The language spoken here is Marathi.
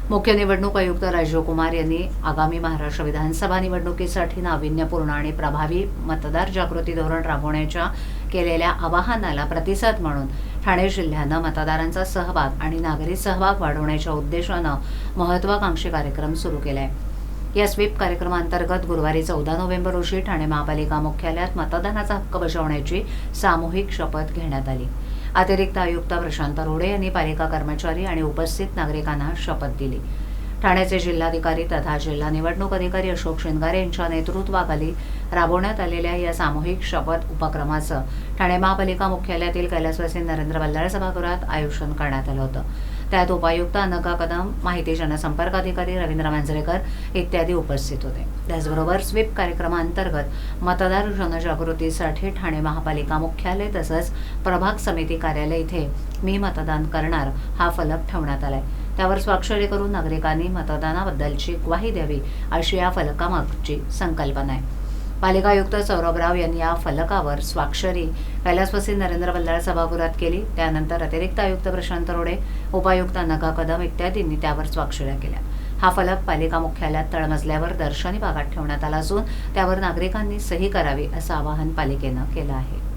मुख्य निवडणूक आयुक्त राजीव कुमार यांनी आगामी महाराष्ट्र विधानसभा निवडणुकीसाठी नाविन्यपूर्ण आणि प्रभावी मतदार जागृती धोरण राबवण्याच्या केलेल्या आवाहनाला प्रतिसाद म्हणून ठाणे जिल्ह्यानं मतदारांचा सहभाग आणि नागरी सहभाग वाढवण्याच्या उद्देशानं महत्त्वाकांक्षी कार्यक्रम सुरू केलाय। या स्वीप कार्यक्रमांतर्गत गुरुवारी 14 नोव्हेंबर रोजी ठाणे महापालिका मुख्यालयात मतदानाचा हक्क बजावण्याची सामूहिक शपथ घेण्यात आली। अतिरिक्त आयुक्त प्रशांत रोडे यांनी पालिका कर्मचारी आणि उपस्थित नागरिकांना शपथ दिली। ठाण्याचे जिल्हाधिकारी तथा जिल्हा निवडणूक अधिकारी अशोक शिंगारे यांच्या नेतृत्वाखाली राबवण्यात आलेल्या या सामूहिक शपथ उपक्रमाचं ठाणे महापालिका मुख्यालयातील कैलासवासी नरेंद्र बल्लाळ सभागृहात आयोजन करण्यात आलं होतं। त्यात उपायुक्त अनघा कदम, माहिती जनसंपर्क अधिकारी रवींद्र मांजरेकर इत्यादी उपस्थित होते। त्याचबरोबर स्वीप कार्यक्रमांतर्गत मतदार जनजागृतीसाठी ठाणे महापालिका मुख्यालय तसंच प्रभाग समिती कार्यालय इथे मी मतदान करणार हा फलक ठेवण्यात आलाय। त्यावर स्वाक्षरी करून नागरिकांनी मतदानाबद्दलची ग्वाही द्यावी अशी या फलकामागची संकल्पना आहे। पालिका आयुक्त सौरभ राव यांनी या फलकावर स्वाक्षरी कैलासवासी नरेंद्र बल्लाळ सभागृहात केली। त्यानंतर अतिरिक्त आयुक्त प्रशांत रोडे, उपायुक्त अनघा कदम इत्यादींनी त्यावर स्वाक्षऱ्या केल्या। हा फलक पालिका मुख्यालयात तळमजल्यावर दर्शनी भागात ठेवण्यात आला असून त्यावर नागरिकांनी सही करावी असं आवाहन पालिकेनं केलं आहे।